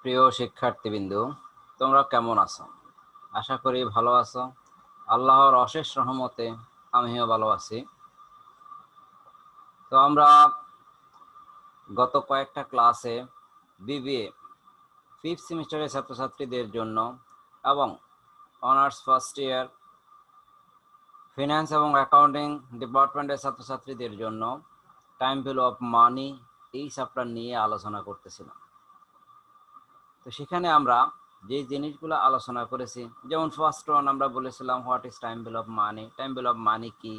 প্রিয় শিক্ষার্থীবৃন্দ, তোমরা কেমন আছো? আশা করি ভালো আছো। আল্লাহর অশেষ রহমতে আমিও ভালো আছি। তো আমরা গত কয়েকটা ক্লাসে বিবিএ 5th সেমিস্টারের ছাত্রছাত্রীদের জন্য এবং অনার্স ফার্স্ট ইয়ার ফিনান্স এবং অ্যাকাউন্টিং ডিপার্টমেন্টের ছাত্রছাত্রীদের জন্য টাইম ভ্যালু অফ মানি এই চ্যাপ্টার নিয়ে আলোচনা করতেছিলাম। তো সেখানে আমরা যে জিনিসগুলো আলোচনা করেছি, যেমন ফার্স্ট ওয়ান আমরা বলেছিলাম what is time value of money, time value of money কি,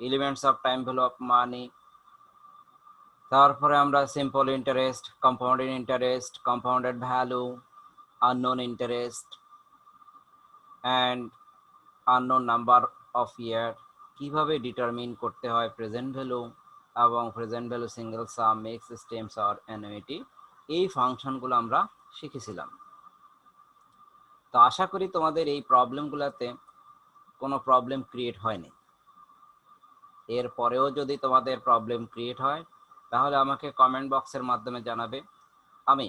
elements of time value of money. তারপরে আমরা simple interest, compounded interest, compounded value, unknown interest and unknown number of year, কিভাবে determine করতে হয় present value এবং present value single sum, mix, streams আর annuity, এই ফাংশনগুলো আমরা শিখেছিলাম। তো আশা করি তোমাদের এই প্রবলেমগুলোতে কোনো প্রবলেম ক্রিয়েট হয়নি। এরপরেও যদি তোমাদের প্রবলেম ক্রিয়েট হয় তাহলে আমাকে কমেন্ট বক্সের মাধ্যমে জানাবে, আমি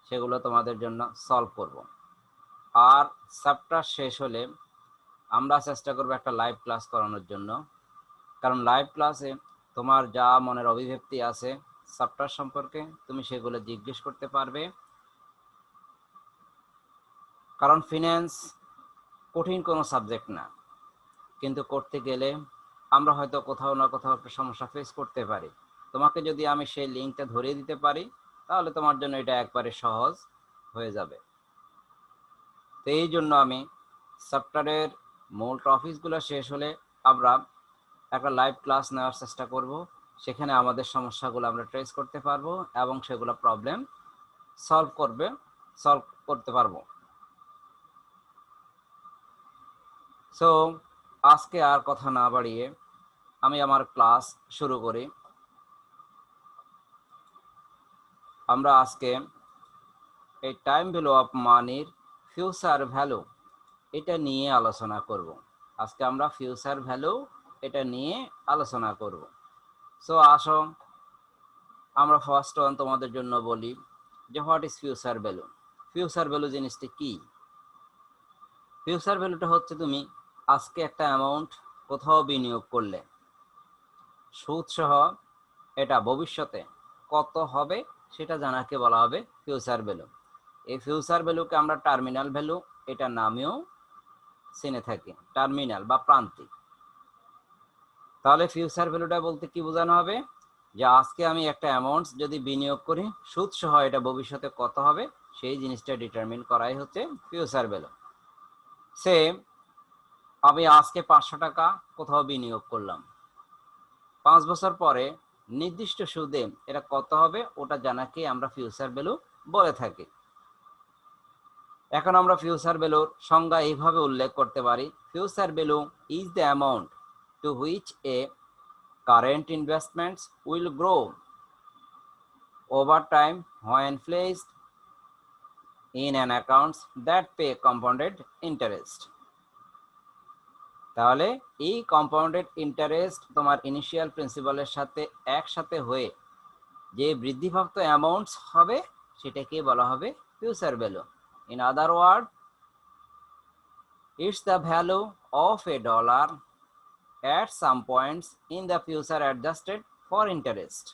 সেগুলো তোমাদের জন্য সলভ করব। আর চ্যাপ্টার শেষ হলে আমরা চেষ্টা করব একটা লাইভ ক্লাস করানোর জন্য, কারণ লাইভ ক্লাসে তোমার যা মনের অভিব্যক্তি আছে চ্যাপ্টার সম্পর্কে তুমি সেগুলো জিজ্ঞেস করতে পারবে। কারণ ফিন্যান্স কঠিন কোনো সাবজেক্ট না, কিন্তু করতে গেলে আমরা হয়তো কোথাও না কোথাও একটা সমস্যা ফেস করতে পারি। তোমাকে যদি আমি সেই লিঙ্কটা ধরিয়ে দিতে পারি তাহলে তোমার জন্য এটা একবারে সহজ হয়ে যাবে। তো এই জন্য আমি চ্যাপ্টারের মূল টপিকগুলো শেষ হলে আমরা একটা লাইভ ক্লাস নেওয়ার চেষ্টা করব। সেখানে আমাদের সমস্যাগুলো আমরা ট্রেস করতে পারবো এবং সেগুলো প্রবলেম সলভ করতে পারবো। সো আজকে আর কথা না বাড়িয়ে আমি আমার ক্লাস শুরু করি। আমরা আজকে এই টাইম ভ্যালু অফ মানির ফিউচার ভ্যালু এটা নিয়ে আলোচনা করব। আজকে আমরা ফিউচার ভ্যালু এটা নিয়ে আলোচনা করব। সো আসো আমরা ফার্স্ট ওয়ান তোমাদের জন্য বলি যে what is future value. Future value জিনিসটা কি? ফিউচার ভ্যালুটা হচ্ছে তুমি আজকে একটা অ্যামাউন্ট কোথাও বিনিয়োগ করলে সুদ সহ এটা ভবিষ্যতে কত হবে সেটা জানাকে বলা হবে ফিউচার ভ্যালু। এই ফিউচার ভ্যালুকে আমরা টার্মিনাল ভ্যালু এটা নামেও চিনে থাকি, টার্মিনাল বা প্রান্তিক। তাহলে ফিউচার ভ্যালুটা বলতে কি বোঝানো হবে? যে আজকে আমি একটা অ্যামাউন্ট যদি বিনিয়োগ করি সুদ সহ এটা ভবিষ্যতে কত হবে সেই জিনিসটা ডিটারমিন করাই হচ্ছে ফিউচার ভ্যালু। সেম আমি আজকে 500 টাকা কোথাও বিনিয়োগ করলাম, 5 বছর পরে নির্দিষ্ট সুদে এটা কত হবে ওটা জানাকে আমরা ফিউচার ভ্যালু বলে থাকি। এখন আমরা ফিউচার ভ্যালুর সংজ্ঞা এইভাবে উল্লেখ করতে পারি, future value is the amount two which a current investments will grow over time when placed in an accounts that pay compounded interest। তাহলে এই কম্পাউন্ডেড ইন্টারেস্ট তোমার ইনিশিয়াল প্রিন্সিপালের সাথে একসাথে হয়ে যে বৃদ্ধিপ্রাপ্ত অ্যামাউন্টস হবে সেটাকে বলা হবে future value. In other word, it's the value of a dollar at some points in the future adjusted for interest.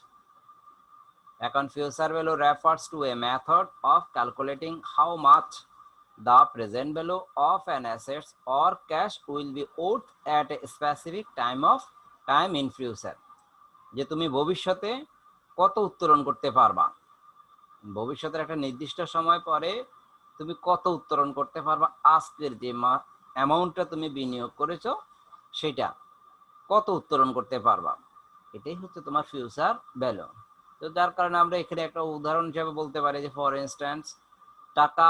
এখন future value refers to a method of calculating how much the present value of an asset or cash will be worth at a specific time in future। যে তুমি ভবিষ্যতে কত উত্তোলন করতে পারবা, ভবিষ্যতের একটা নির্দিষ্ট সময় পরে তুমি কত উত্তোলন করতে পারবা, আজকের যে অ্যামাউন্টটা তুমি বিনিয়োগ করেছো সেটা কত উত্তোলন করতে পারবা, এটাই হচ্ছে তোমার ফিউচার ভ্যালু। তো যার কারণে আমরা এখানে একটা উদাহরণ হিসেবে বলতে পারি যে ফর ইনস্ট্যান্স টাকা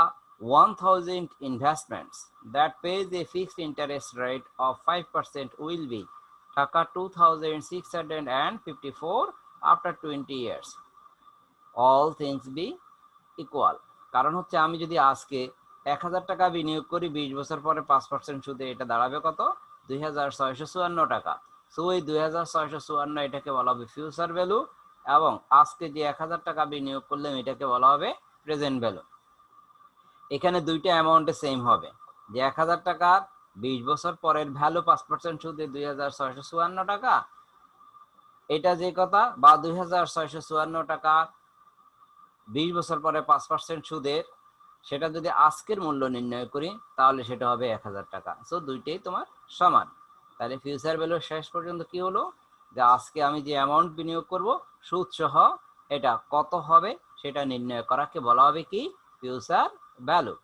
1000 investments that pays a fixed interest rate of 5% will be টাকা 2654 after 20 years, all things be equal। কারণ হচ্ছে আমি যদি আজকে 1000 টাকা বিনিয়োগ করি 20 বছর পরে 5% সুদে, এটা দাঁড়াবে কত? 2654 টাকা। সো এই 2654 এটাকে বলা হবে ফিউচার ভ্যালু, এবং আজকে যে 1000 টাকা বিনিয়োগ করলাম এটাকে বলা হবে প্রেজেন্ট ভ্যালু। এখানে দুইটা অ্যামাউন্টে সেম হবে, যে 1000 টাকার 20 বছর পরের ভ্যালু 5% সুদে 2654 টাকা, এটা যে কথা, বা 2654 টাকা 20 বছর পরে 5% সুদের, সেটা যদি আজকের মূল্য নির্ণয় করি তাহলে সেটা হবে 1000 টাকা। সো দুইটাই তোমার সমান। তাহলে ফিউচার ভ্যালু শেষ পর্যন্ত কি হলো, যে আজকে আমি যে অ্যামাউন্ট বিনিয়োগ করব সুদ সহ এটা কত হবে সেটা নির্ণয় করাকে বলা হবে কি, ফিউচার ভ্যালু।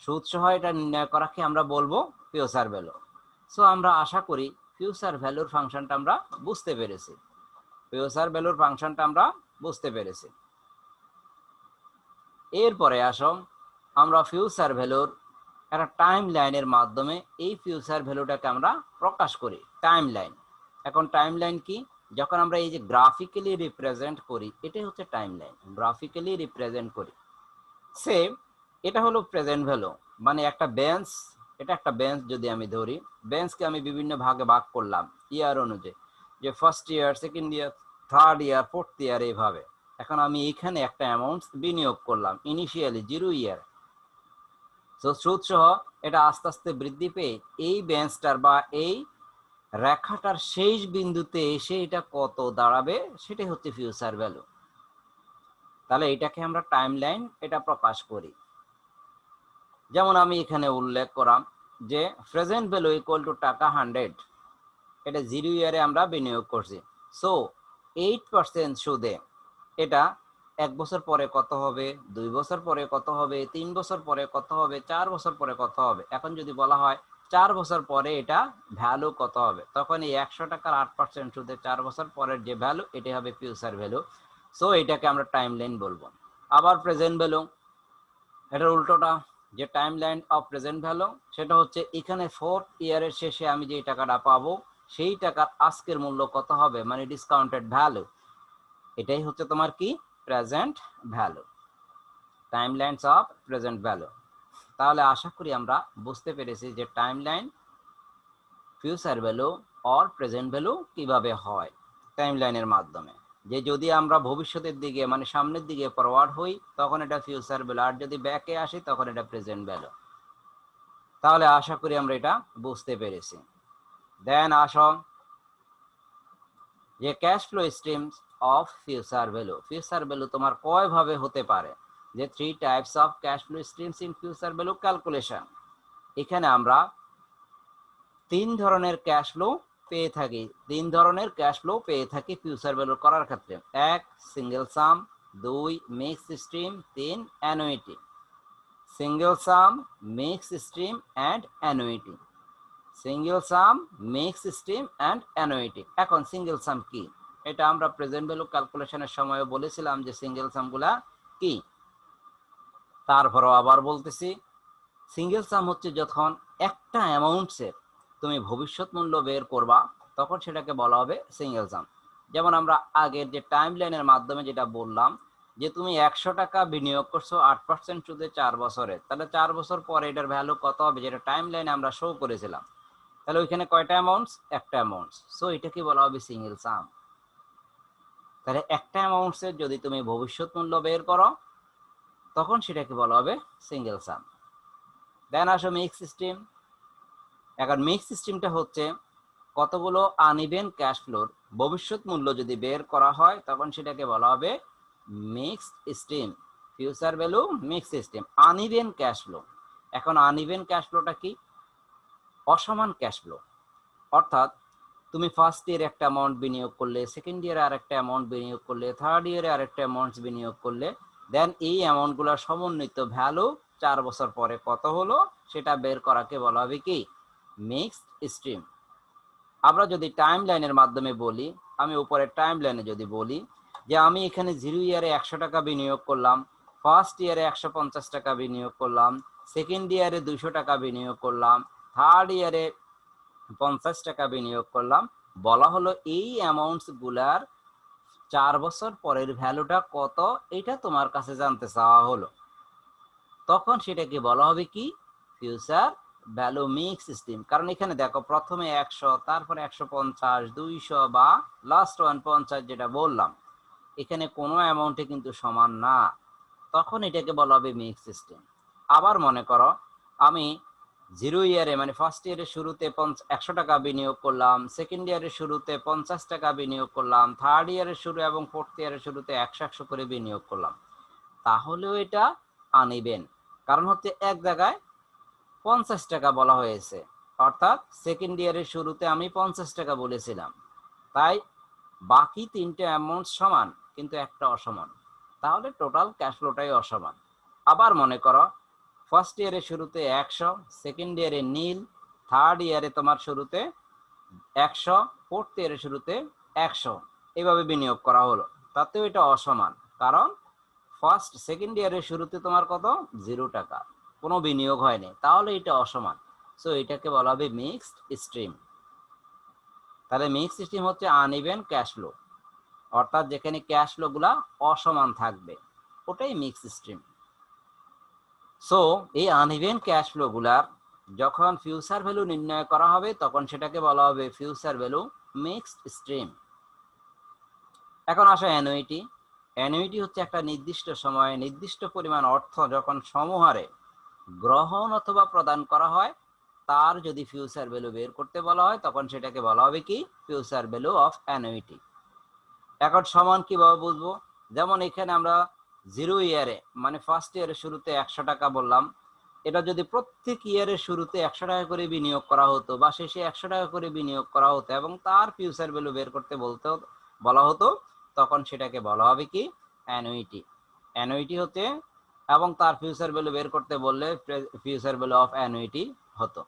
সুদ সহ এটা নির্ণয় করাকে আমরা বলবো ফিউচার ভ্যালু। সো আমরা আশা করি ফিউচার ভ্যালুর ফাংশনটা আমরা বুঝতে পেরেছি। ফিউচার ভ্যালুর ফাংশনটা আমরা বুঝতে পেরেছি। এরপরে আসো আমরা ফিউচার ভ্যালুর একটা টাইম লাইনের মাধ্যমে এই ফিউচার ভ্যালুটাকে আমরা প্রকাশ করি, টাইম লাইন। এখন টাইম লাইন কি, যখন আমরা এই যে গ্রাফিক্যালি রিপ্রেজেন্ট করি, এটাই হচ্ছে টাইম লাইন, গ্রাফিক্যালি রিপ্রেজেন্ট করি। সেম এটা হলো প্রেজেন্ট ভ্যালু, মানে একটা বেঞ্চ, এটা একটা বেঞ্চ যদি আমি ধরি, বেঞ্চকে আমি বিভিন্ন ভাগে ভাগ করলাম ইয়ার অনুযায়ী, যে first year, second year, third year, fourth year, এইভাবে। এখন আমি এখানে একটা অ্যামাউন্ট বিনিয়োগ করলাম ইনিশিয়ালি 0 ইয়ার। তো সুদ সহ এটা আস্তে আস্তে বৃদ্ধি পেয়ে এই বেঞ্চটার বা এই রেখাটার শেষ বিন্দুতে এসে এটা কত দাঁড়াবে সেটাই হচ্ছে ফিউচার ভ্যালু। তাহলে এটাকে আমরা টাইম লাইন এটা প্রকাশ করি। যেমন আমি এখানে উল্লেখ করাম যে প্রেজেন্ট ভ্যালু ইকুয়াল টু টাকা 100, এটা 0 ইয়ারে আমরা বিনিয়োগ করছি। সো 8% সুদে এটা 1 বছর পরে কত হবে, 2 বছর পরে কত হবে, 3 বছর পরে কত হবে, 4 বছর পরে কত হবে। এখন যদি বলা হয় 4 বছর পরে এটা ভ্যালু কত হবে, তখন এই 100 টাকার 8% সুদে 4 বছর পরের যে ভ্যালু এটাই হবে ফিউচার ভ্যালু। সো এটাকে আমরা টাইম লাইন বলবো। আবার প্রেজেন্ট ভ্যালু, এটার উল্টোটা, যে time line of present value, সেটা হচ্ছে এখানে 4th ইয়ারের শেষে আমি যে টাকাটা পাবো সেই টাকার আজকের মূল্য কত হবে, মানে ডিসকাউন্টেড ভ্যালু, এটাই হচ্ছে তোমার কি, present value, time lines of present value. তাহলে আশা করি আমরা বুঝতে পেরেছি যে time line, future value or present value কিভাবে হয় টাইম লাইনের মাধ্যমে। যে যদি আমরা ভবিষ্যতের দিকে মানে সামনের দিকে ফরওয়ার্ড হই তখন এটা ফিউচার ভ্যালু, আর যদি ব্যাকে আসি তখন এটা প্রেজেন্ট ভ্যালু। তাহলে আশা করি আমরা এটা বুঝতে পেরেছি। দেন আসো যে cash flow streams of future value. Future value তোমার কয় ভাবে হতে পারে, যে 3 types of cash flow streams in future value calculation. এখানে আমরা 3 ধরনের ক্যাশ ফ্লো পেয়ে থাকি, 3 ধরনের ক্যাশ ফ্লো পেয়ে থাকি ফিউচার ভ্যালু করার ক্ষেত্রে। 1 single some, 2 mix stream, 3 annuity. Single sum, mix stream and annuity. Single sum, mix stream and annuity. এখন সিঙ্গেল সাম কি, এটা আমরা প্রেজেন্ট ভ্যালু ক্যালকুলেশনের সময় বলেছিলাম যে সিঙ্গেল সামগুলা কি। তারপরও আবার বলতেছি, সিঙ্গেল সাম হচ্ছে যখন একটা অ্যামাউন্টসের তুমি ভবিষ্যৎ মূল্য বের করবা তখন সেটাকে বলা হবে সিঙ্গেল সাম। যেমন আমরা আগের যে টাইম লাইনের মাধ্যমে যেটা বললাম, যে তুমি 100 টাকা বিনিয়োগ করছো 8% সুদে 4 বছরে, তাহলে 4 বছর পরে এটার ভ্যালু কত হবে, যেটা টাইম লাইনে আমরা শো করেছিলাম। তাহলে ওইখানে কয়টা অ্যামাউন্টস, একটা অ্যামাউন্টস। সো এটাকে বলা হবে সিঙ্গেল সাম। তাহলে একটা অ্যামাউন্টসের যদি তুমি ভবিষ্যৎ মূল্য বের করো তখন সেটাকে বলা হবে সিঙ্গেল সাম। দেন আসো মিক্স সিস্টেম। এখন মিক্স সিস্টেমটা হচ্ছে কতগুলো আনইভেন ক্যাশ ফ্লোর ভবিষ্যৎ মূল্য যদি বের করা হয় তখন সেটাকে বলা হবে mixed stream. Future value mix system, uneven cash flow. এখন আনইভেন ক্যাশ ফ্লোটা কি, অসমান ক্যাশ ফ্লো। অর্থাৎ তুমি ফার্স্ট ইয়ারে একটা অ্যামাউন্ট বিনিয়োগ করলে, সেকেন্ড ইয়ারে আরেকটা অ্যামাউন্ট বিনিয়োগ করলে, থার্ড ইয়ারে আরেকটা অ্যামাউন্ট বিনিয়োগ করলে, দেন এই অ্যামাউন্টগুলোর সমন্বিত ভ্যালু 4 বছর পরে কত হলো সেটা বের করাকে বলা হবে কি, মিক্সড স্ট্রিম। আমরা যদি টাইম লাইনের মাধ্যমে বলি, আমি উপরের টাইম লাইনে যদি বলি যে আমি এখানে 0 ইয়ারে 100 টাকা বিনিয়োগ করলাম, ফার্স্ট ইয়ারে 150 টাকা বিনিয়োগ করলাম, সেকেন্ড ইয়ারে 200 টাকা বিনিয়োগ করলাম, থার্ড ইয়ারে 50 টাকা বিনিয়োগ করলাম, বলা হলো এই অ্যামাউন্টস গুলার 4 বছর পরের ভ্যালুটা কত এটা তোমার কাছে জানতে চাওয়া হলো, তখন সেটাকে বলা হবে কি, ফিউচার ভ্যালু মিক্স সিস্টেম। কারণ এখানে দেখো প্রথমে 100, তারপরে 150, 200 বা লাস্ট 150 যেটা বললাম, এখানে কোনো অ্যামাউন্টে কিন্তু সমান না। তখন এটাকে বলা হবে মিক্স সিস্টেম। আবার মনে করো আমি 0 ইয়ারে মানে ফার্স্ট ইয়ারের শুরুতে 100 টাকা বিনিয়োগ করলাম, সেকেন্ড ইয়ারের শুরুতে 50 টাকা বিনিয়োগ করলাম, থার্ড ইয়ারের শুরু এবং ফোর্থ ইয়ারের শুরুতে 100 করে বিনিয়োগ করলাম, তাহলেও এটা আনইভেন। কারণ হচ্ছে এক জায়গায় 50 টাকা বলা হয়েছে, অর্থাৎ সেকেন্ড ইয়ারের শুরুতে আমি 50 টাকা বলেছিলাম, তাই বাকি তিনটে অ্যামাউন্ট সমান কিন্তু একটা অসমান, তাহলে টোটাল ক্যাশ ফ্লোটাই অসমান। আবার মনে করো ফার্স্ট ইয়ারের শুরুতে 100, সেকেন্ড ইয়ারে নীল, থার্ড ইয়ারে তোমার শুরুতে 100, ফোর্থ ইয়ারের শুরুতে 100 এভাবে বিনিয়োগ করা হলো, তাতেও এটা অসমান। কারণ সেকেন্ড ইয়ারের শুরুতে তোমার কত 0 টাকা, কোনো বিনিয়োগ হয়নি, তাহলে এটা অসমান। সো এটাকে বলা হবে মিক্সড স্ট্রিম। তাহলে মিক্সড স্ট্রিম হচ্ছে আনইভেন ক্যাশ ফ্লো, অর্থাৎ যেখানে ক্যাশ ফ্লো গুলা অসমান থাকবে, ওটাই মিক্সড স্ট্রিম। সো এই আনইভেন ক্যাশ ফ্লো গুলার যখন ফিউচার ভ্যালু নির্ণয় করা হবে তখন সেটাকে বলা হবে ফিউচার ভ্যালু মিক্সড স্ট্রিম। এখন আসো অ্যানুইটি। অ্যানুইটি হচ্ছে একটা নির্দিষ্ট সময়ে নির্দিষ্ট পরিমাণ অর্থ যখন সমহারে গ্রহণ অথবা প্রদান করা হয়, তার যদি ফিউচার ভ্যালু বের করতে বলা হয় তখন সেটাকে বলা হবে কি ফিউচার ভ্যালু অফ অ্যানুইটি। এখন সমান কিভাবে বুঝবো? যেমন এখানে আমরা 0 ইয়ারে মানে ফার্স্ট ইয়ারের শুরুতে 100 টাকা বললাম, এটা যদি প্রত্যেক ইয়ারের শুরুতে 100 টাকা করে বিনিয়োগ করা হতো বা শেষে 100 টাকা করে বিনিয়োগ করা হতো এবং তার ফিউচার ভ্যালু বের করতে বলা হতো, তখন সেটাকে বলা হবে কি অ্যানুইটি। অ্যানুইটি হচ্ছে এবং তার ফিউচার ভ্যালু বের করতে বললে ফিউচার ভ্যালু অফ অ্যানুইটি হতো।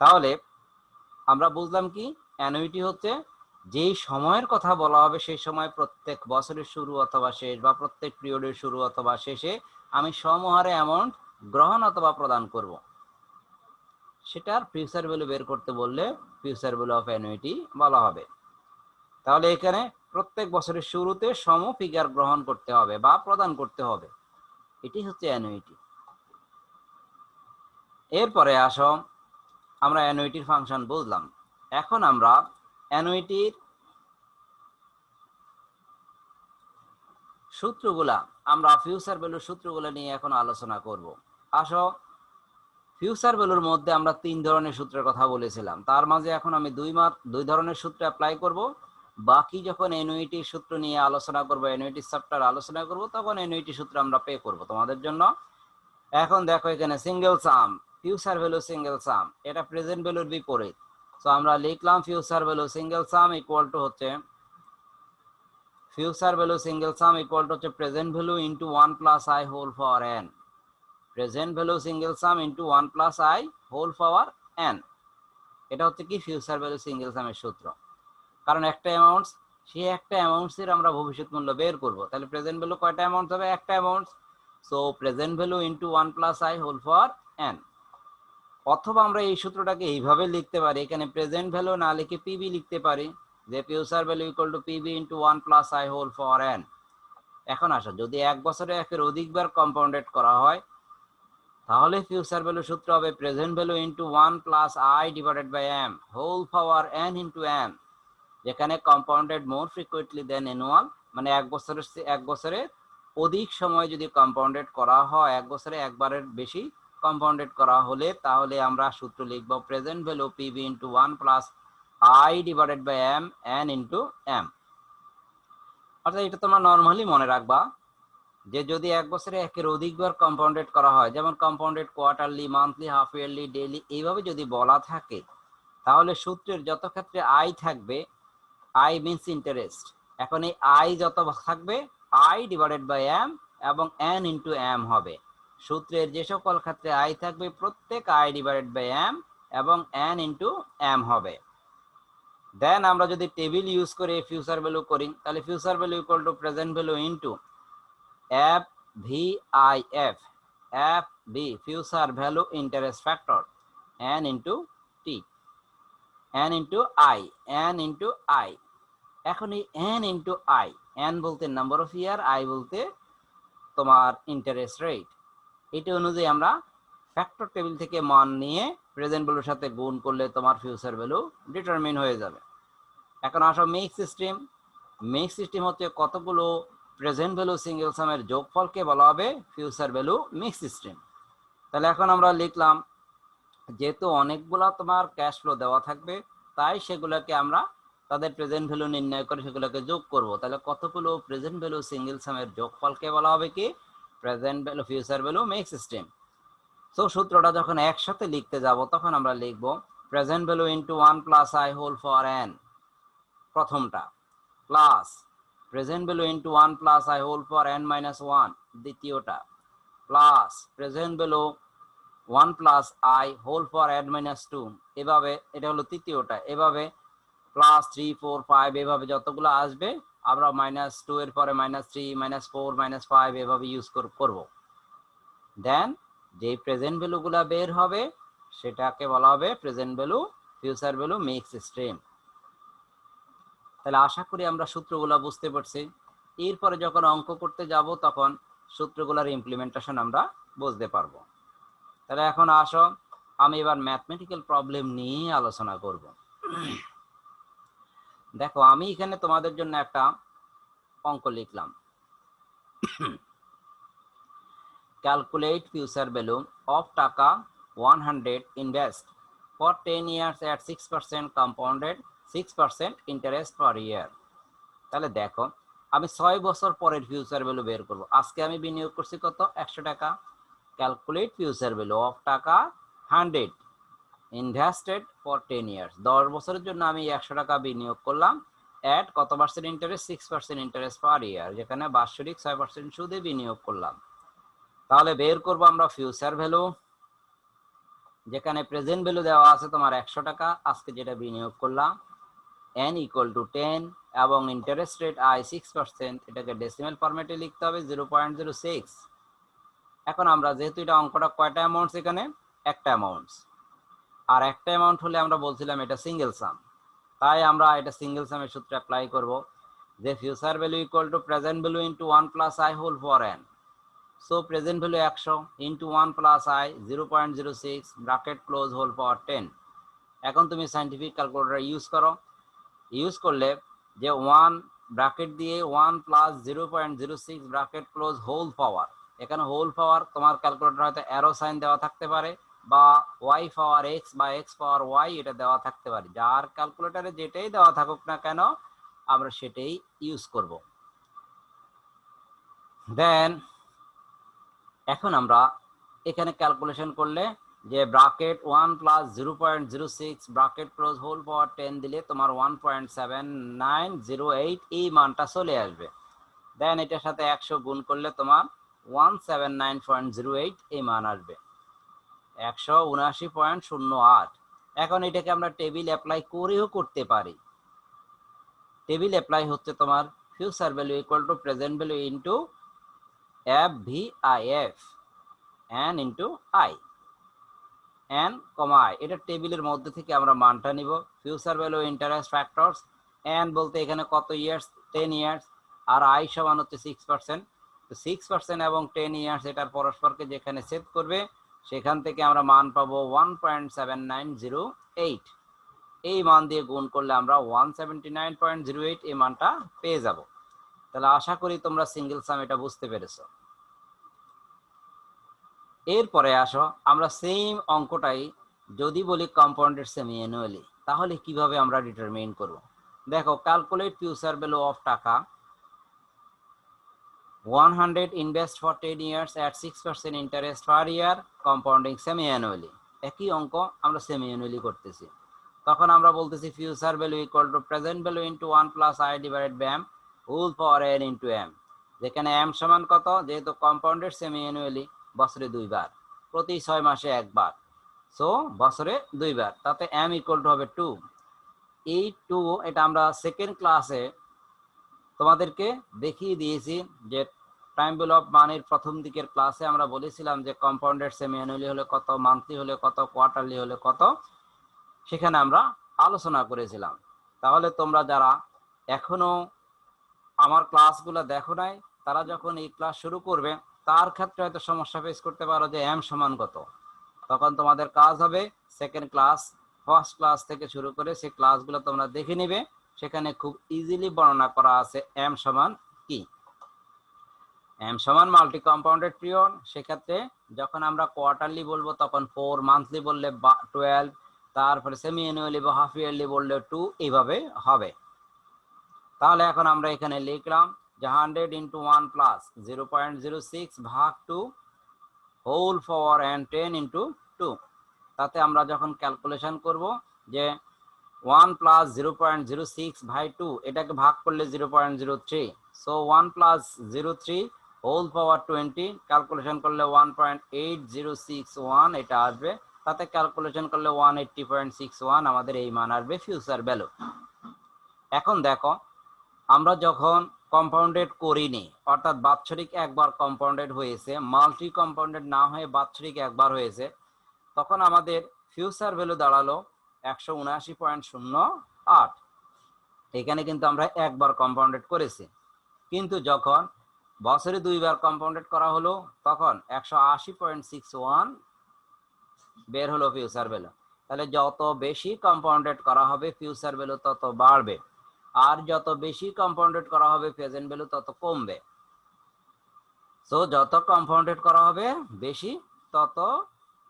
তাহলে আমরা বুঝলাম কি অ্যানুইটি হচ্ছে যেই সময়ের কথা বলা হবে সেই সময় প্রত্যেক বছরের শুরু অথবা শেষ বা প্রত্যেক পিরিয়ডের শুরু অথবা শেষে আমি সমহারে অ্যামাউন্ট গ্রহণ অথবা প্রদান করব, সেটার ফিউচার ভ্যালু বের করতে বললে ফিউচার ভ্যালু অফ অ্যানুইটি বলা হবে। তাহলে এখানে প্রত্যেক বছরের শুরুতে সম ফিগার গ্রহণ করতে হবে বা প্রদান করতে হবে, এটি হচ্ছে অ্যানুইটি। এরপরে আসো আমরা অ্যানুইটির ফাংশন বুঝলাম। এখন আমরা অ্যানুইটির সূত্রগুলা আমরা ফিউচার ভ্যালুর সূত্রগুলো নিয়ে এখন আলোচনা করব। আসো ফিউচার ভ্যালুর মধ্যে আমরা 3 ধরনের সূত্রের কথা বলেছিলাম, তার মাঝে এখন আমি 2 ধরনের সূত্র অ্যাপ্লাই করব। বাকি যখন অ্যানুইটির সূত্র নিয়ে আলোচনা করব, অ্যানুইটির চ্যাপ্টার আলোচনা করব, তখন অ্যানুইটি সূত্র আমরা পে করব তোমাদের জন্য। এখন দেখো এখানে single sum, future value single sum, এটা প্রেজেন্ট ভ্যালুর বিপরীত। সো আমরা লিখলাম future value single sum equal to হচ্ছে future value single sum equal to হচ্ছে present value into 1 plus i whole power n। Present value single sum into 1 plus i whole power n, এটা হচ্ছে কি future value single সামের সূত্র। কারণ একটা amount, সেই একটা অ্যামাউন্টসের আমরা ভবিষ্যৎ মূল্য বের করব, তাহলে প্রেজেন্ট ভ্যালু কয়টা অ্যামাউন্ট হবে? একটা amount. So present value into 1 plus i whole power n। অথবা আমরা এই সূত্রটাকে এইভাবে লিখতে পারি, এখানে প্রেজেন্ট ভ্যালু না লিখে পিবি লিখতে পারি, যে future value equal to P V into 1 plus i whole power n। এখন আসো যদি এক বছরে একের অধিকবার কম্পাউন্ডেড করা হয় তাহলে ফিউচার ভ্যালু সূত্র হবে present value into 1 plus i divided by m whole power n into m, যেখানে compounded more frequently than annual, মানে এক বছরের অধিক সময় যদি কম্পাউন্ডেড করা হয়, এক বছরে একবারের বেশি কম্পাউন্ডেড করা হলে, তাহলে আমরা সূত্র লিখব present value P V into 1 plus i divided by m n into m। অর্থাৎ এটা তোমরা নর্মালি মনে রাখবা যে যদি এক বছরে একের অধিকবার কম্পাউন্ডেড করা হয়, যেমন compounded quarterly, monthly, half yearly, daily, এইভাবে যদি বলা থাকে, তাহলে সূত্রের যত ক্ষেত্রে i থাকবে, i মিনস ইন্টারেস্ট, এখন এই i যত থাকবে i ডিভাইডেড বাই m এবং n ইনটু m হবে। সূত্রের যে সকল ক্ষেত্রে i থাকবে প্রত্যেক i ডিভাইডেড বাই m এবং n ইনটু m হবে। দেন আমরা যদি টেবিল ইউজ করে ফিউচার ভ্যালু করি, তাহলে future value equal to present value into F V I F, F V future value interest factor, n into T, n into I, n into I. এখন এই n into I, n বলতে number of year, i বলতে তোমার interest rate, এটা অনুযায়ী আমরা factor table থেকে মান নিয়ে প্রেজেন্ট ভ্যালুর সাথে গুণ করলে তোমার ফিউচার ভ্যালু ডিটারমিন হয়ে যাবে। এখন আসো মিক্স সিস্টেম। মিক্স সিস্টেম হচ্ছে কতগুলো প্রেজেন্ট ভ্যালু সিঙ্গেল সামের যোগফলকে বলা হবে ফিউচার ভ্যালু মিক্স স্ট্রিম। তাহলে এখন আমরা লিখলাম, যেহেতু অনেকগুলো তোমার ক্যাশ ফ্লো দেওয়া থাকবে, তাই সেগুলোকে আমরা তাদের প্রেজেন্ট ভ্যালু নির্ণয় করে সেগুলোকে যোগ করব। তাহলে কতগুলো প্রেজেন্ট ভ্যালু সিঙ্গেল সামের যোগফলকে বলা হবে কি present value future value mix stream. So সূত্রটা যখন একসাথে লিখতে যাব তখন আমরা লিখব present value into 1 plus I whole for n, প্রথমটা, plus present value into 1 plus I whole for n minus 1, দ্বিতীয়টা, plus present value 1 plus I whole for n minus 2, এভাবে এটা হলো তৃতীয়টা, এভাবে প্লাস 3 4 5 এভাবে যতগুলো আসবে আমরা মাইনাস 2 এর পরে মাইনাস 3 মাইনাস 4 মাইনাস 5 এভাবে ইউজ করব। দেন যে প্রেজেন্ট ভ্যালুগুলো বের হবে সেটাকে বলা হবে present value future value mix stream. তাহলে আশা করি আমরা সূত্রগুলো বুঝতে পারছি। এরপরে যখন অঙ্ক করতে যাব তখন সূত্রগুলোর ইমপ্লিমেন্টেশন আমরা বুঝতে পারবো। তাহলে এখন আসো আমি এবার ম্যাথমেটিক্যাল প্রবলেম নিয়ে আলোচনা করব। দেখো আমি এখানে তোমাদের জন্য একটা অঙ্ক লিখলাম, ক্যালকুলেট ফিউচার ভ্যালু অফ টাকা 100 invest for 10 years at 6% compounded 6% interest per year. তাহলে দেখো আমি 6 বছর পরের ফিউচার ভ্যালু বের করব। আজকে আমি বিনিয়োগ করছি কত, 100 টাকা। ক্যালকুলেট ফিউচার ভ্যালু অফ টাকা 100 ইনভেস্টেড ফর 10 years, 10 বছরের জন্য আমি 100 টাকা বিনিয়োগ করলাম, এট কত পার্সেন্ট ইন্টারেস্ট, 6% ইন্টারেস্ট পার ইয়ার, যেখানে বাৎসরিক 6% সুদে বিনিয়োগ করলাম। তাহলে বের করব আমরা ফিউচার ভ্যালু, যেখানে প্রেজেন্ট ভ্যালু দেওয়া আছে তোমার 100 টাকা, আজকে যেটা বিনিয়োগ করলাম, n ইকুয়াল টু 10 এবং ইন্টারেস্ট রেট i 6%, এটাকে ডেসিমাল ফরম্যাটে লিখতে হবে 0.06। এখন আমরা যেহেতু এটা অঙ্কটা কয়টা অ্যামাউন্টস, এখানে একটা অ্যামাউন্টস, আর একটা অ্যামাউন্ট হলে আমরা বলছিলাম এটা সিঙ্গেল সাম, তাই আমরা এটা সিঙ্গেল সামের সূত্র অ্যাপ্লাই করব, যে future value equal to present value into 1 plus i whole for n। So present value 100 into 1 plus i 0.06 bracket close whole power 10। এখন তুমি সায়েন্টিফিক ক্যালকুলেটর ইউজ করো, ইউজ করলে যে 1 ব্র্যাকেট দিয়ে 1 plus 0.06 bracket close whole power, এখানে whole পাওয়ার তোমার calculator হয়তো arrow sign দেওয়া থাকতে পারে, বা y পাওয়ার x বা x পাওয়ার y এটা দেওয়া থাকতে পারে, যার ক্যালকুলেটরে যেটাই দেওয়া থাকুক না কেন আমরা সেটাই ইউজ করব। দেন এখন আমরা এখানে ক্যালকুলেশন করলে যে bracket 1 plus 0.06 bracket close whole power 10 দিলে তোমার 1.7908 এই মানটা চলে আসবে। দেন এটার সাথে 100 গুণ করলে তোমার 179.08 এই মান আসবে, 179.08। এখন এটাকে আমরা টেবিল অ্যাপ্লাই করেও করতে পারি। টেবিল অ্যাপ্লাই হচ্ছে তোমার future value equal to present value into FVIF n into i, n, i, এটা টেবিলের মধ্যে থেকে আমরা মানটা নিব। Future value interest factors, n বলতে এখানে কত ইয়ার্স, 10 ইয়ার্স, আর i সমান হচ্ছে 6%। তো 6% এবং 10 ইয়ার্স এটার পরস্পরকে যেখানে ছেদ করবে সেখান থেকে আমরা মান পাবো 1.7908। এই মান দিয়ে গুণ করলে আমরা 179.08 এই মানটা পেয়ে যাব। তাহলে আশা করি তোমরা সিঙ্গেল সাম এটা বুঝতে পেরেছো। এরপরে আসো আমরা সেম অঙ্কটাই যদি বলি কম্পাউন্ডেড সেমি অ্যানুয়ালি, তাহলে কিভাবে আমরা ডিটারমিন করব। দেখো ক্যালকুলেট ফিউচার ভ্যালু অফ টাকা 100 invest for 10 years at 6% interest per year compounding semi annually. একই অঙ্ক আমরা সেমি অ্যানুয়ালি করতেছি, তখন আমরা বলতেছি future value equal to present value into 1 plus i divided by m whole power n into m, যেখানে m সমান কত, যেহেতু কম্পাউন্ডেড সেমি অ্যানুয়ালি বছরে 2 বার, প্রতি 6 মাসে একবার, সো বছরে 2 বার, তাতে m ইকুয়াল টু হবে 2। এই 2 এটা আমরা সেকেন্ড ক্লাসে তোমাদেরকে দেখিয়ে দিয়েছি, যে টাইম ভ্যালু অফ মানির প্রথম দিকের ক্লাসে আমরা বলেছিলাম যে কম্পাউন্ডেড সেমি অ্যানুয়ালি হলে কত, মান্থলি হলে কত, কোয়ার্টারলি হলে কত, সেখানে আমরা আলোচনা করেছিলাম। তাহলে তোমরা যারা এখনো আমার ক্লাসগুলো দেখো নাই, তারা যখন এই ক্লাস শুরু করবে তার ক্ষেত্রে হয়তো সমস্যা ফেস করতে পারো যে m সমান কত, তখন তোমাদের কাজ হবে সেকেন্ড ক্লাস, ফার্স্ট ক্লাস থেকে শুরু করে সেই ক্লাসগুলো তোমরা দেখে নিবে, সেখানে খুব ইজিলি বর্ণনা করা আছে m সমান কি। এম সমান মাল্টি কম্পাউন্ডেড পিরিয়ড, সেক্ষেত্রে যখন আমরা কোয়ার্টারলি বলবো তখন 4, মান্থলি বললে 12, তারপরে সেমি অ্যানুয়ালি বা হাফ ইয়ারলি বললে 2, এইভাবে হবে। তাহলে এখন আমরা এখানে লিখলাম যে 100 ইন্টু 1 প্লাস 0.06 ভাগ 2 হোল পাওয়ার এন 10 ইন্টু 2। তাতে আমরা যখন ক্যালকুলেশন করব যে 1 প্লাস 0.06 বাই 2, এটাকে ভাগ করলে 0.03, so 1 plus 03 whole power 20, calculation করলে 1.8061 এটা আসবে। তাতে ক্যালকুলেশন করলে 180.61 আমাদের এই মান আসবে ফিউচার ভ্যালু। এখন দেখো, আমরা যখন কম্পাউন্ডেড করিনি, অর্থাৎ বাৎসরিক একবার কম্পাউন্ডেড হয়েছে, মাল্টি কম্পাউন্ডেড না হয়ে বাৎসরিক একবার হয়েছে, তখন আমাদের ফিউচার ভ্যালু দাঁড়ালো 179.08। এখানে কিন্তু আমরা একবার কম্পাউন্ডেড করেছি, কিন্তু যখন বছরে 2বার কম্পাউন্ডেড করা হলো তখন 180.61 বের হলো ফিউচার ভ্যালু। তাহলে যত বেশি কম্পাউন্ডেড করা হবে ফিউচার ভ্যালু তত বাড়বে, আর যত বেশি কম্পাউন্ডেড করা হবে প্রেজেন্ট ভ্যালু তত কমবে। সো যত কম্পাউন্ডেড করা হবে বেশি, তত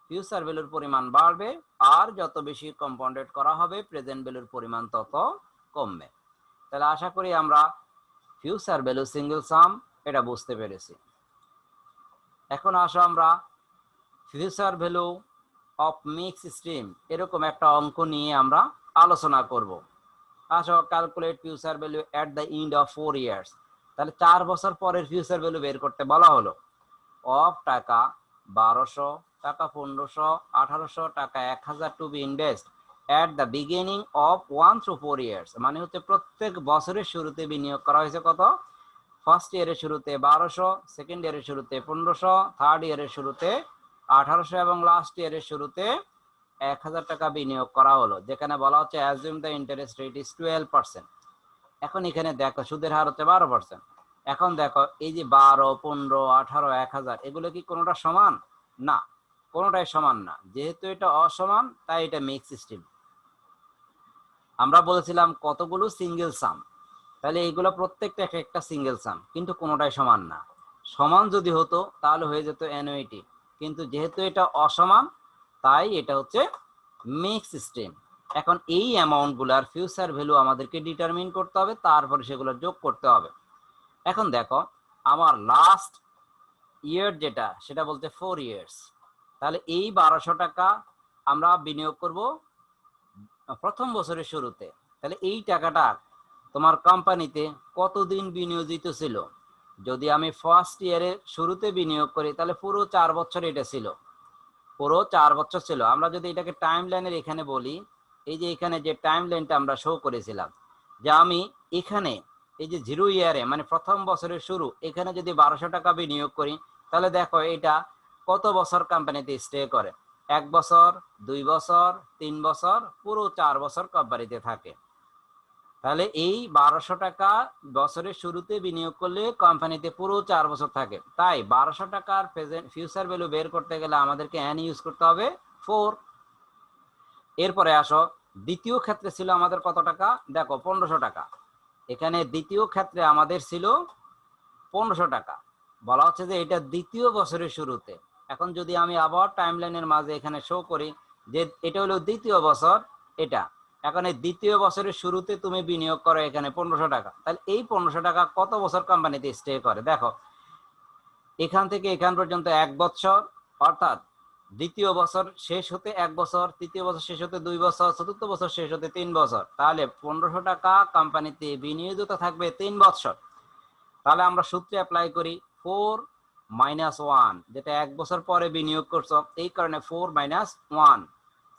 ফিউচার ভ্যালুর পরিমাণ বাড়বে, আর যত বেশি কম্পাউন্ডেড করা হবে প্রেজেন্ট ভ্যালুর পরিমাণ তত কমবে। তাহলে আশা করি আমরা ফিউচার ভ্যালু সিঙ্গেল সাম এটা বুঝতে পেরেছি। এখন আসো আমরা future value of mix stream এরকম একটা অঙ্ক নিয়ে আমরা আলোচনা করব। আসো calculate future value at the end of 4 years. তাহলে 4 বছর পরের ফিউচার ভ্যালু বের করতে বলা হলো। অফ টাকা 1200, টাকা 1500, 1800, টাকা 1000 to be invest at the beginning of 1 through 4 years. মানে হচ্ছে প্রত্যেক বছরের শুরুতে বিনিয়োগ করা হয়েছে কত? ফার্স্ট ইয়ারের শুরুতে 1200, সেকেন্ড ইয়ারের শুরুতে 1500, থার্ড ইয়ারের শুরুতে 1800 এবং লাস্ট ইয়ারের শুরুতে 1000 টাকা বিনিয়োগ করা হলো, যেখানে বলা হচ্ছে assume the interest rate is 12%। এখন এখানে দেখো সুদের হার হচ্ছে 12%। এখন দেখো এই যে 12, 15, 18, 1000 এগুলো কি কোনোটা সমান? না, কোনোটাই সমান না। যেহেতু এটা অসমান তাই এটা মিক্স সিস্টেম। আমরা বলেছিলাম কতগুলো সিঙ্গেল সাম, তাহলে এইগুলো প্রত্যেকটা একটা সিঙ্গেল সাম, কিন্তু কোনোটাই সমান না। সমান যদি হতো তাহলে হয়ে যেত অ্যানুইটি, কিন্তু যেহেতু এটা অসমান তাই এটা হচ্ছে মিক্স সিস্টেম। এখন এই অ্যামাউন্টগুলোর ফিউচার ভ্যালু আমাদেরকে ডিটারমিন করতে হবে, তারপরে সেগুলো যোগ করতে হবে। এখন দেখো আমার লাস্ট ইয়ার যেটা সেটা বলতে 4 ইয়ার্স, তাহলে এই 1200 টাকা আমরা বিনিয়োগ করব প্রথম বছরের শুরুতে। তাহলে এই টাকাটা তোমার কোম্পানিতে কতদিন বিনিয়োজিত ছিল? যদি আমি ফার্স্ট ইয়ারের শুরুতে বিনিয়োগ করি তাহলে পুরো 4 বছর এটা ছিল, পুরো 4 বছর ছিল। আমরা যদি এটাকে টাইম লাইনের এখানে বলি, এই যে এখানে যে টাইম লাইনটা আমরা শো করেছিলাম, যে আমি এখানে এই যে 0 ইয়ারে মানে প্রথম বছরের শুরু, এখানে যদি 1200 টাকা বিনিয়োগ করি তাহলে দেখো এটা কত বছর কোম্পানিতে স্টে করে? 1 বছর, 2 বছর, 3 বছর, পুরো 4 বছর কোম্পানিতে থাকে। তাহলে এই 1200 টাকা বছরের শুরুতে বিনিয়োগ করলে কোম্পানিতে পুরো 4 বছর থাকে। তাই 1200 টাকার প্রেজেন্ট ফিউচার ভ্যালু বের করতে গেলে আমাদেরকে এন ইউজ করতে হবে 4। এরপরে আসো দ্বিতীয় ক্ষেত্রে ছিল আমাদের কত টাকা? দেখো 1500 টাকা। এখানে দ্বিতীয় ক্ষেত্রে আমাদের ছিল 1500 টাকা। বলা হচ্ছে যে এটা দ্বিতীয় বছরের শুরুতে। এখন যদি আমি আবার টাইমলাইনের মাঝে এখানে শো করি যে এটা হলো দ্বিতীয় বছর, এটা এখন এই দ্বিতীয় বছরের শুরুতে তুমি বিনিয়োগ করো এখানে 1500 টাকা, তাহলে এই 1500 টাকা কত বছর কোম্পানিতে স্টে করে? দেখো এখান থেকে এখান পর্যন্ত 1 বছর, অর্থাৎ দ্বিতীয় বছর শেষ হতে 1 বছর, তৃতীয় বছর শেষ হতে 2 বছর, চতুর্থ বছর শেষ হতে 3 বছর। তাহলে 1500 টাকা কোম্পানিতে বিনিয়োজিত থাকবে 3 বছর। তাহলে আমরা সূত্রে অ্যাপ্লাই করি 4 - 1, যেটা 1 বছর পরে বিনিয়োগ করছো, এই কারণে 4 - 1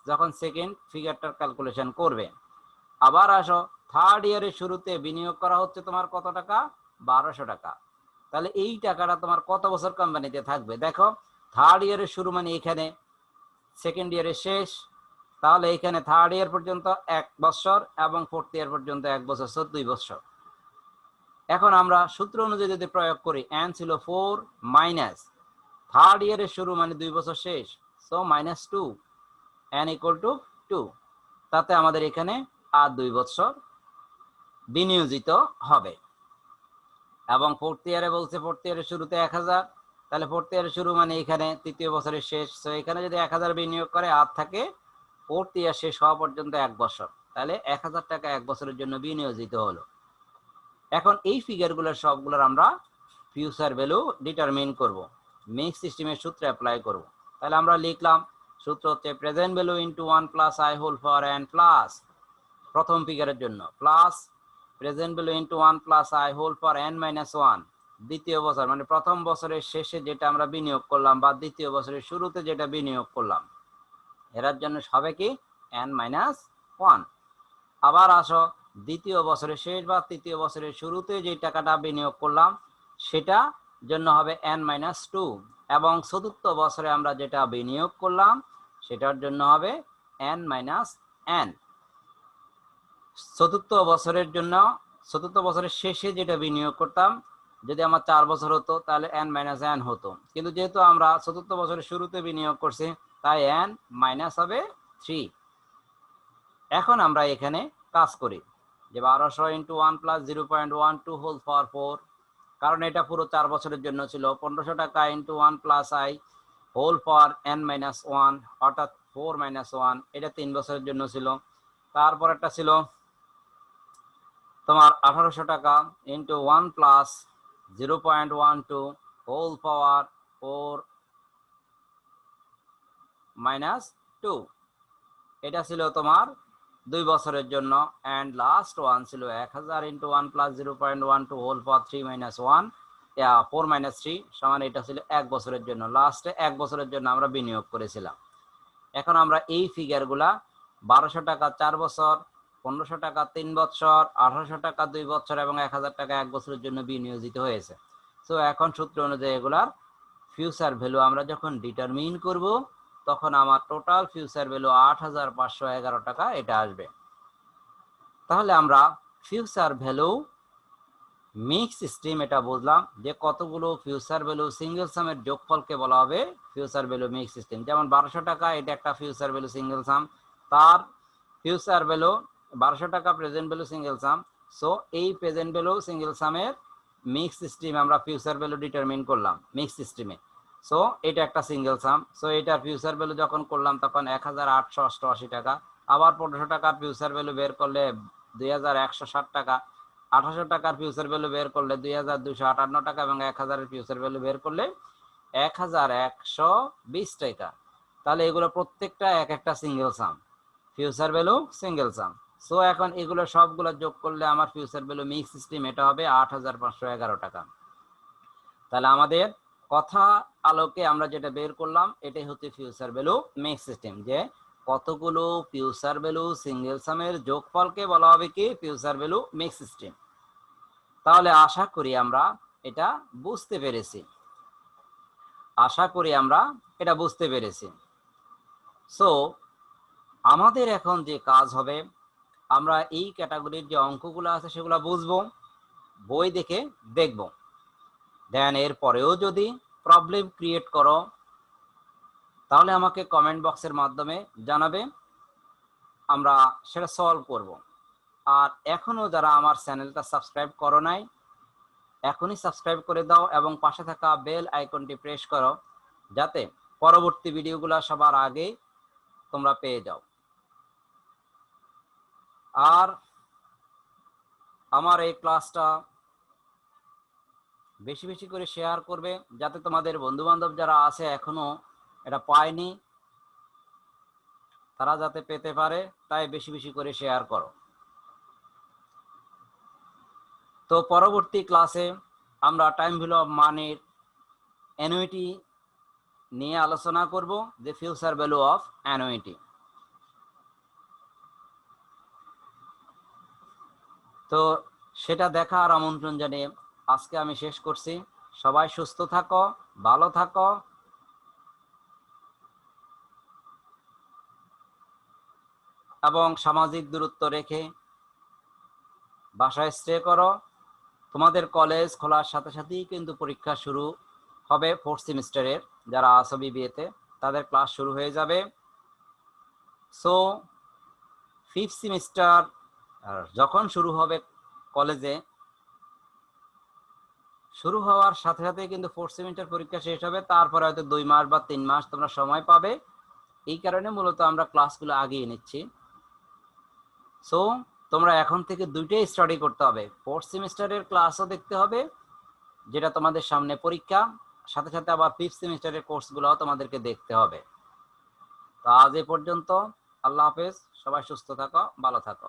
যখন সেকেন্ড ফিগারটার ক্যালকুলেশন করবে। আবার আসো থার্ড ইয়ারের শুরুতে বিনিয়োগ করা হচ্ছে তোমার কত টাকা? 1200 টাকা। তাহলে এই টাকাটা তোমার কত বছর কোম্পানিতে থাকবে? দেখো থার্ড ইয়ারের শুরু মানে এখানে সেকেন্ড ইয়ারের শেষ, তাহলে এখানে থার্ড ইয়ার পর্যন্ত 1 বছর এবং ফোর্থ ইয়ার পর্যন্ত 1 বছর, 2 বছর। এখন আমরা সূত্র অনুযায়ী যদি প্রয়োগ করি, n ছিল 4 মাইনাস থার্ড ইয়ারের শুরু মানে 2 বছর শেষ, সো -2, n = 2। তাতে আমাদের এখানে আর 2 বছর বিনিয়োজিত হবে। এবং ফোর্থ ইয়ারে বলছে ফোর্থ ইয়ারের শুরুতে 1000, তাহলে ফোর্থ ইয়ারের শুরু মানে এখানে তৃতীয় বছরের শেষ। সো এখানে যদি 1000 বিনিয়োগ করে আর থাকে ফোর্থ ইয়ার শেষ হওয়া পর্যন্ত 1 বছর, তাহলে 1000 টাকা 1 বছরের জন্য বিনিয়োজিত হলো। এখন এই ফিগারগুলোর সবগুলোর আমরা ফিউচার ভ্যালু ডিটারমিন করব, মিক্স সিস্টেমের সূত্র অ্যাপ্লাই করব। তাহলে আমরা লিখলাম সূত্র হচ্ছে present value into 1 plus I whole power n plus প্রথম ফিগারের জন্য plus present value into 1 plus I whole power n minus 1 দ্বিতীয় বছর মানে প্রথম বছরের শেষে যেটা আমরা বিনিয়োগ করলাম বা দ্বিতীয় বছরের শুরুতে যেটা বিনিয়োগ করলাম এর জন্য হবে কি n মাইনাস 1। আবার আসো দ্বিতীয় বছরের শেষ বা তৃতীয় বছরের শুরুতে যে টাকাটা বিনিয়োগ করলাম সেটা জন্য হবে n মাইনাস 2 এবং চতুর্থ বছরে আমরা যেটা বিনিয়োগ করলাম সেটার জন্য হবে n মাইনাস n। চতুর্থ বছরের জন্য চতুর্থ বছরের শেষে যেটা বিনিয়োগ করতাম যদি আমার 4 বছর হতো তাহলে n মাইনাস n হতো, কিন্তু যেহেতু আমরা চতুর্থ বছরের শুরুতে বিনিয়োগ করছি তাই n মাইনাস হবে 3। এখন আমরা এখানে কাজ করি যে 1200 ইন্টু 1 প্লাস 0.12 হোল পাওয়ার 4, কারণ এটা পুরো 4 বছরের জন্য ছিল। 1500 টাকা into 1 plus I whole power n minus 1 অর্থাৎ 4 মাইনাস 1, এটা 3 বছরের জন্য ছিল। তারপর একটা ছিল তোমার 1800 টাকা into 1 plus 0.12 whole power 4 minus 2, এটা ছিল তোমার 2 বছরের জন্য। এন্ড লাস্ট ওয়ান ছিল 1000 into 1 plus 0.12 whole power 3 minus 1 4 minus 3 সমান, এটা ছিল 1 বছরের জন্য। লাস্টে 1 বছরের জন্য আমরা বিনিয়োগ করেছিলাম। এখন আমরা এই ফিগারগুলা 1200 টাকা 4 বছর, 1500 টাকা 3 বছর, 1800 টাকা 2 বছর এবং 1000 টাকা 1 বছরের জন্য বিনিয়োজিত হয়েছে। সো এখন সূত্র অনুযায়ী এগুলার ফিউচার ভ্যালু আমরা যখন ডিটারমিন করব তখন আমার টোটাল ফিউচার ভ্যালু 8511 টাকা এটা আসবে। তাহলে আমরা ফিউচার ভ্যালু মিক্স স্ট্রিম এটা বুঝলাম যে কতগুলো ফিউচার ভ্যালু সিঙ্গেল সামের যোগফলকে বলা হবে ফিউচার ভ্যালু মিক্স স্ট্রিম। যেমন 1200 টাকা এটা একটা ফিউচার ভ্যালু সিঙ্গেল সাম, তার ফিউচার ভ্যালু 1200 টাকা present value single sum. So এই প্রেজেন্ট ভ্যালু সিঙ্গেল সামের মিক্স স্ট্রিম আমরা ফিউচার ভ্যালু ডিটারমিন করলাম মিক্স স্ট্রিমে। সো এটা একটা সিঙ্গেল সাম। সো এটার ফিউচার ভ্যালু যখন করলাম তখন 1888 টাকা। আবার 1500 টাকার ফিউচার ভ্যালু বের করলে 2160 টাকা। 1800 টাকার ফিউচার ভ্যালু বের করলে 2258 টাকা এবং 1000 এর ফিউচার ভ্যালু বের করলে 1120 টাকা। তাহলে এগুলো প্রত্যেকটা এক একটা single sum, future value single sum. So এখন এগুলো সবগুলো যোগ করলে আমার ফিউচার ভ্যালু মিক্স সিস্টেম এটা হবে 8511 টাকা। তাহলে আমাদের কথা আলোকে আমরা যেটা বের করলাম এটাই হচ্ছে ফিউচার ভ্যালু মিক্স সিস্টেম, যে কতগুলো ফিউচার ভ্যালু সিঙ্গেল সামের যোগফলকে বলা হবে কি ফিউচার ভ্যালু মিক্স সিস্টেম। তাহলে আশা করি আমরা এটা বুঝতে পেরেছি, আশা করি আমরা এটা বুঝতে পেরেছি। সো আমাদের এখন যে কাজ হবে আমরা এই ক্যাটাগরির যে অঙ্কগুলো আছে সেগুলো বুঝবো, বই দেখে দেখব। দেন এর পরেও যদি প্রবলেম ক্রিয়েট করো তাহলে আমাকে কমেন্ট বক্সের মাধ্যমে জানাবে, আমরা সেটা সলভ করব। আর এখনো যারা আমার চ্যানেলটা সাবস্ক্রাইব করো নাই এখনই সাবস্ক্রাইব করে দাও এবং পাশে থাকা বেল আইকনটি প্রেস করো যাতে পরবর্তী ভিডিওগুলো সবার আগে তোমরা পেয়ে যাও। আর আমার এই ক্লাসটা বেশি বেশি করে শেয়ার করবে যাতে তোমাদের বন্ধু বান্ধব যারা আছে এখনো এটা পায়নি তারা যাতে পেতে পারে, তাই বেশি বেশি করে শেয়ার করো। তো পরবর্তী ক্লাসে আমরা টাইম ভ্যালু অফ মানির অ্যানুইটি নিয়ে আলোচনা করব, যে ফিউচার ভ্যালু অফ অ্যানুইটি। তো সেটা দেখার আমন্ত্রণ জানিয়ে আজকে আমি শেষ করছি। সবাই সুস্থ থাকো, ভালো থাকো এবং সামাজিক দূরত্ব রেখে বাসায় স্টে করো। তোমাদের কলেজ খোলার সাথে সাথেই কিন্তু পরীক্ষা শুরু হবে। 4th সেমিস্টারের যারা আছো বিবিএতে তাদের ক্লাস শুরু হয়ে যাবে। সো 5th সেমিস্টার যখন শুরু হবে কলেজে শুরু হওয়ার সাথে সাথে কিন্তু 4th সেমিস্টার পরীক্ষা শেষ হবে, তারপরে হয়তো 2 মাস বা 3 মাস তোমরা সময় পাবে। এই কারণে মূলত আমরা ক্লাসগুলো আগিয়ে নিচ্ছি। সো তোমরা এখন থেকে দুইটাই স্টাডি করতে হবে, 4th সেমিস্টারের ক্লাসও দেখতে হবে, যেটা তোমাদের সামনে পরীক্ষা, সাথে সাথে আবার 5th সেমিস্টারের কোর্সগুলোও তোমাদেরকে দেখতে হবে। তো আজ এ পর্যন্ত, আল্লাহ হাফেজ, সবাই সুস্থ থাকো, ভালো থাকো।